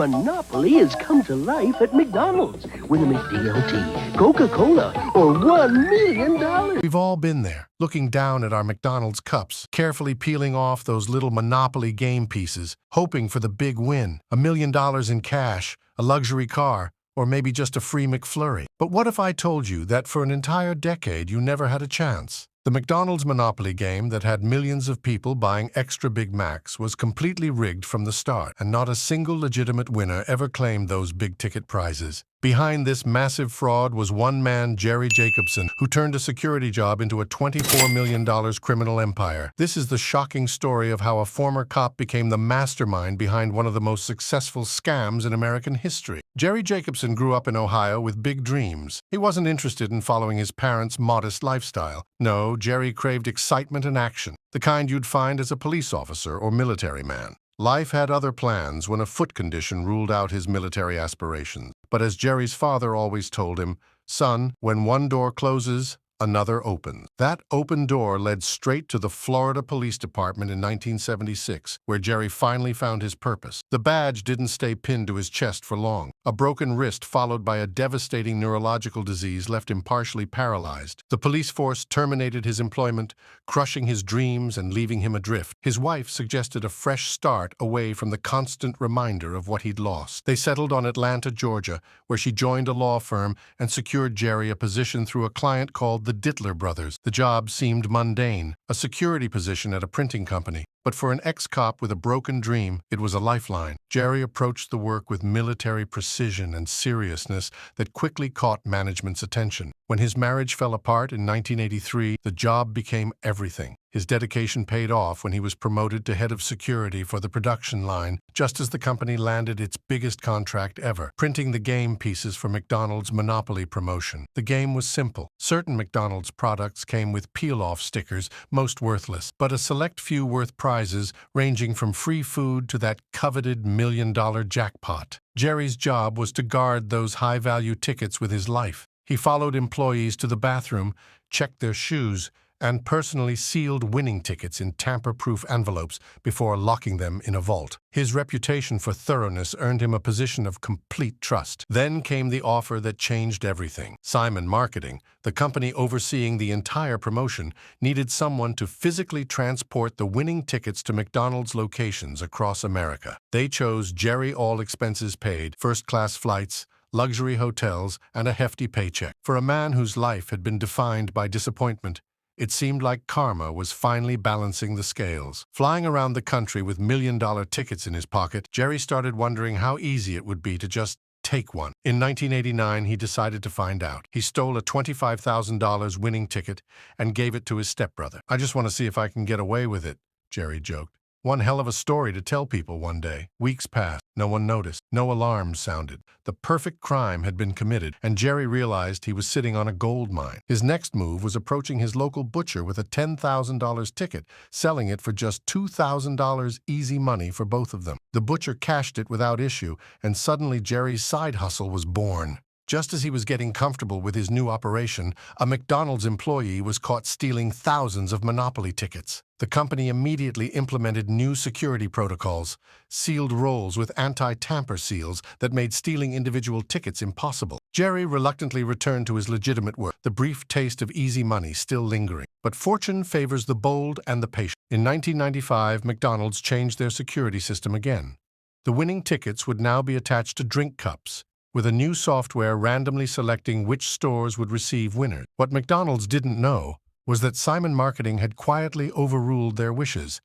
Monopoly has come to life at McDonald's. Win a McDLT, Coca-Cola, or $1 million. We've all been there, looking down at our McDonald's cups, carefully peeling off those little Monopoly game pieces, hoping for the big win, $1 million in cash, a luxury car, or maybe just a free McFlurry. But what if I told you that for an entire decade you never had a chance? The McDonald's Monopoly game that had millions of people buying extra Big Macs was completely rigged from the start, and not a single legitimate winner ever claimed those big-ticket prizes. Behind this massive fraud was one man, Jerry Jacobson, who turned a security job into a $24 million criminal empire. This is the shocking story of how a former cop became the mastermind behind one of the most successful scams in American history. Jerry Jacobson grew up in Ohio with big dreams. He wasn't interested in following his parents' modest lifestyle. No, Jerry craved excitement and action, the kind you'd find as a police officer or military man. Life had other plans when a foot condition ruled out his military aspirations. But as Jerry's father always told him, "Son, when one door closes, another opens." That open door led straight to the Florida Police Department in 1976, where Jerry finally found his purpose. The badge didn't stay pinned to his chest for long. A broken wrist followed by a devastating neurological disease left him partially paralyzed. The police force terminated his employment, crushing his dreams and leaving him adrift. His wife suggested a fresh start away from the constant reminder of what he'd lost. They settled on Atlanta, Georgia, where she joined a law firm and secured Jerry a position through a client called the Dittler Brothers. The job seemed mundane, a security position at a printing company. But for an ex-cop with a broken dream, it was a lifeline. Jerry approached the work with military precision and seriousness that quickly caught management's attention. When his marriage fell apart in 1983, the job became everything. His dedication paid off when he was promoted to head of security for the production line, just as the company landed its biggest contract ever, printing the game pieces for McDonald's Monopoly promotion. The game was simple. Certain McDonald's products came with peel-off stickers, most worthless, but a select few worth prizes ranging from free food to that coveted $1-million jackpot. Jerry's job was to guard those high-value tickets with his life. He followed employees to the bathroom, checked their shoes, and personally sealed winning tickets in tamper-proof envelopes before locking them in a vault. His reputation for thoroughness earned him a position of complete trust. Then came the offer that changed everything. Simon Marketing, the company overseeing the entire promotion, needed someone to physically transport the winning tickets to McDonald's locations across America. They chose Jerry, all expenses paid, first-class flights, luxury hotels, and a hefty paycheck. For a man whose life had been defined by disappointment, it seemed like karma was finally balancing the scales. Flying around the country with $1-million tickets in his pocket, Jerry started wondering how easy it would be to just take one. In 1989, he decided to find out. He stole a $25,000 winning ticket and gave it to his stepbrother. "I just want to see if I can get away with it," Jerry joked. One hell of a story to tell people one day. Weeks passed. No one noticed. No alarms sounded. The perfect crime had been committed, and Jerry realized he was sitting on a gold mine. His next move was approaching his local butcher with a $10,000 ticket, selling it for just $2,000 easy money for both of them. The butcher cashed it without issue, and suddenly Jerry's side hustle was born. Just as he was getting comfortable with his new operation, a McDonald's employee was caught stealing thousands of Monopoly tickets. The company immediately implemented new security protocols, sealed rolls with anti-tamper seals that made stealing individual tickets impossible. Jerry reluctantly returned to his legitimate work, the brief taste of easy money still lingering. But fortune favors the bold and the patient. In 1995, McDonald's changed their security system again. The winning tickets would now be attached to drink cups, with a new software randomly selecting which stores would receive winners. What McDonald's didn't know was that Simon Marketing had quietly overruled their wishes.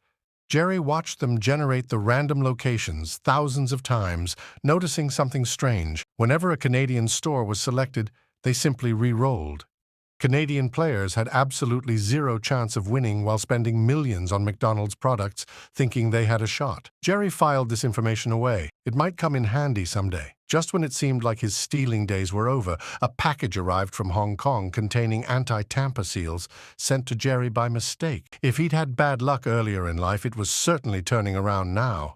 Jerry watched them generate the random locations thousands of times, noticing something strange. Whenever a Canadian store was selected, they simply re-rolled. Canadian players had absolutely zero chance of winning while spending millions on McDonald's products, thinking they had a shot. Jerry filed this information away. It might come in handy someday. Just when it seemed like his stealing days were over, a package arrived from Hong Kong containing anti-tamper seals sent to Jerry by mistake. If he'd had bad luck earlier in life, it was certainly turning around now.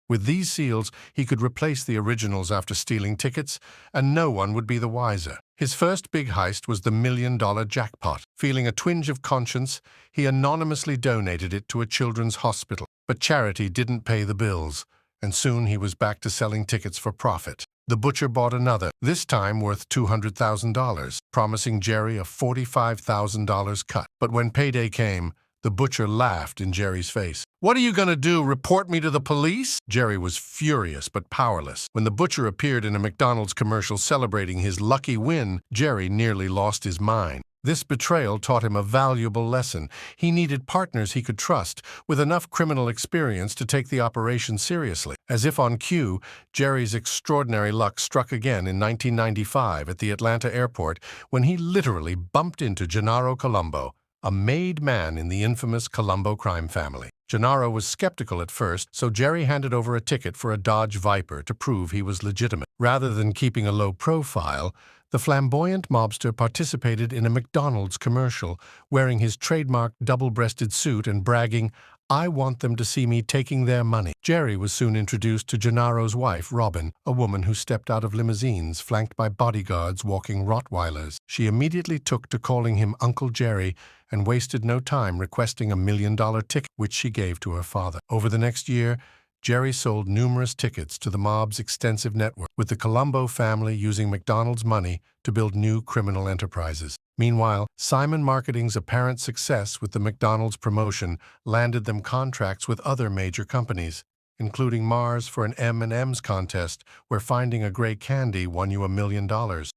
With these seals, he could replace the originals after stealing tickets, and no one would be the wiser. His first big heist was the $1-million jackpot. Feeling a twinge of conscience, he anonymously donated it to a children's hospital. But charity didn't pay the bills. and soon he was back to selling tickets for profit. The butcher bought another, this time worth $200,000, promising Jerry a $45,000 cut. But when payday came, the butcher laughed in Jerry's face. "What are you going to do, report me to the police?" Jerry was furious but powerless. When the butcher appeared in a McDonald's commercial celebrating his lucky win, Jerry nearly lost his mind. This betrayal taught him a valuable lesson. He needed partners he could trust, with enough criminal experience to take the operation seriously. As if on cue, Jerry's extraordinary luck struck again in 1995 at the Atlanta airport when he literally bumped into Gennaro Colombo, a made man in the infamous Colombo crime family. Gennaro was skeptical at first, so Jerry handed over a ticket for a Dodge Viper to prove he was legitimate. Rather than keeping a low profile, the flamboyant mobster participated in a McDonald's commercial, wearing his trademark double-breasted suit and bragging, "I want them to see me taking their money." Jerry was soon introduced to Gennaro's wife, Robin, a woman who stepped out of limousines flanked by bodyguards walking Rottweilers. She immediately took to calling him Uncle Jerry and wasted no time requesting a $1 million ticket, which she gave to her father. Over the next year, Jerry sold numerous tickets to the mob's extensive network, with the Colombo family using McDonald's money to build new criminal enterprises. Meanwhile, Simon Marketing's apparent success with the McDonald's promotion landed them contracts with other major companies, including Mars for an M&M's contest where finding a gray candy won you $1 million.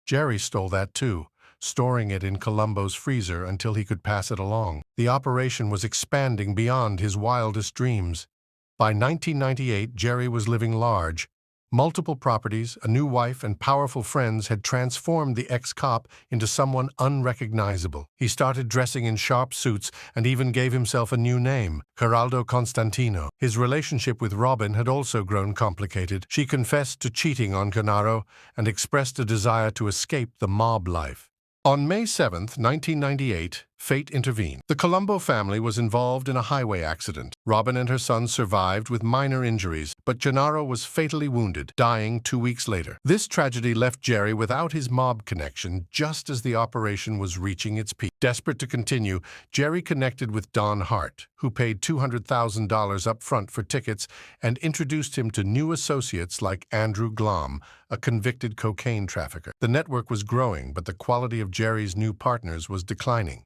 Jerry stole that too, storing it in Colombo's freezer until he could pass it along. The operation was expanding beyond his wildest dreams. By 1998, Jerry was living large. Multiple properties, a new wife, and powerful friends had transformed the ex-cop into someone unrecognizable. He started dressing in sharp suits and even gave himself a new name, Geraldo Constantino. His relationship with Robin had also grown complicated. She confessed to cheating on Gennaro and expressed a desire to escape the mob life. On May 7, 1998, fate intervened. The Colombo family was involved in a highway accident. Robin and her son survived with minor injuries, but Gennaro was fatally wounded, dying 2 weeks later. This tragedy left Jerry without his mob connection just as the operation was reaching its peak. Desperate to continue, Jerry connected with Don Hart, who paid $200,000 up front for tickets and introduced him to new associates like Andrew Glom, a convicted cocaine trafficker. The network was growing, but the quality of Jerry's new partners was declining.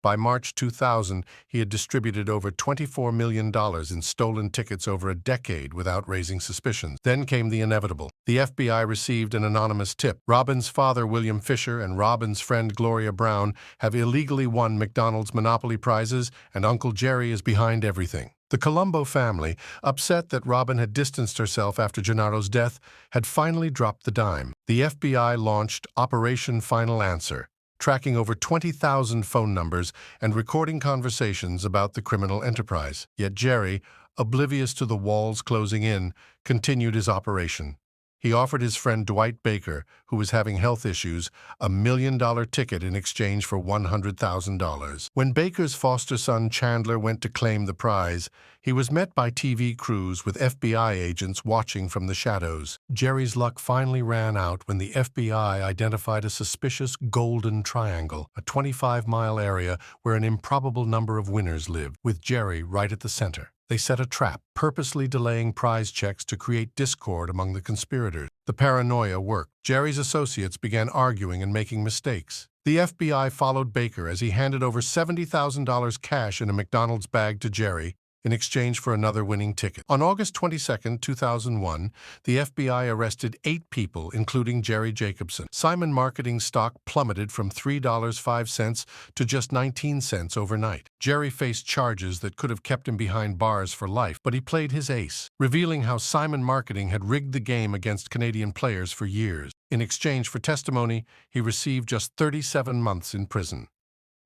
By March 2000, he had distributed over $24 million in stolen tickets over a decade without raising suspicions. Then came the inevitable. The FBI received an anonymous tip. Robin's father, William Fisher, and Robin's friend, Gloria Brown, have illegally won McDonald's Monopoly prizes, and Uncle Jerry is behind everything. The Colombo family, upset that Robin had distanced herself after Gennaro's death, had finally dropped the dime. The FBI launched Operation Final Answer, tracking over 20,000 phone numbers and recording conversations about the criminal enterprise. Yet Jerry, oblivious to the walls closing in, continued his operation. He offered his friend Dwight Baker, who was having health issues, a $1 million ticket in exchange for $100,000. When Baker's foster son Chandler went to claim the prize, he was met by TV crews with FBI agents watching from the shadows. Jerry's luck finally ran out when the FBI identified a suspicious golden triangle, a 25-mile area where an improbable number of winners lived, with Jerry right at the center. They set a trap, purposely delaying prize checks to create discord among the conspirators. The paranoia worked. Jerry's associates began arguing and making mistakes. The FBI followed Baker as he handed over $70,000 cash in a McDonald's bag to Jerry in exchange for another winning ticket. On August 22, 2001, the FBI arrested 8 people, including Jerry Jacobson. Simon Marketing's stock plummeted from $3.05 to just 19 cents overnight. Jerry faced charges that could have kept him behind bars for life, but he played his ace, revealing how Simon Marketing had rigged the game against Canadian players for years. In exchange for testimony, he received just 37 months in prison.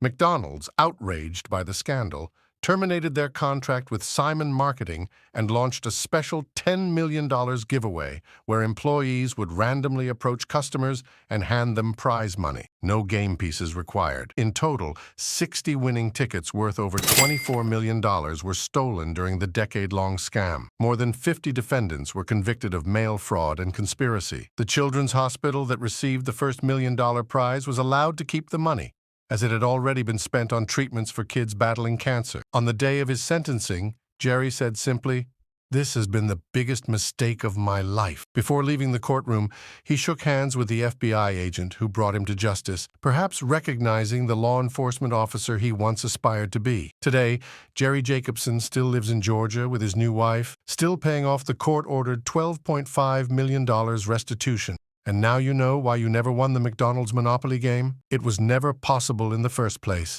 McDonald's, outraged by the scandal, terminated their contract with Simon Marketing and launched a special $10 million giveaway where employees would randomly approach customers and hand them prize money. No game pieces required. In total, 60 winning tickets worth over $24 million were stolen during the decade-long scam. More than 50 defendants were convicted of mail fraud and conspiracy. The children's hospital that received the first $1 million prize was allowed to keep the money, as it had already been spent on treatments for kids battling cancer. On the day of his sentencing, Jerry said simply, This has been the biggest mistake of my life. Before leaving the courtroom, he shook hands with the FBI agent who brought him to justice, perhaps recognizing the law enforcement officer he once aspired to be. Today, Jerry Jacobson still lives in Georgia with his new wife, still paying off the court-ordered $12.5 million restitution. And now you know why you never won the McDonald's Monopoly game? It was never possible in the first place.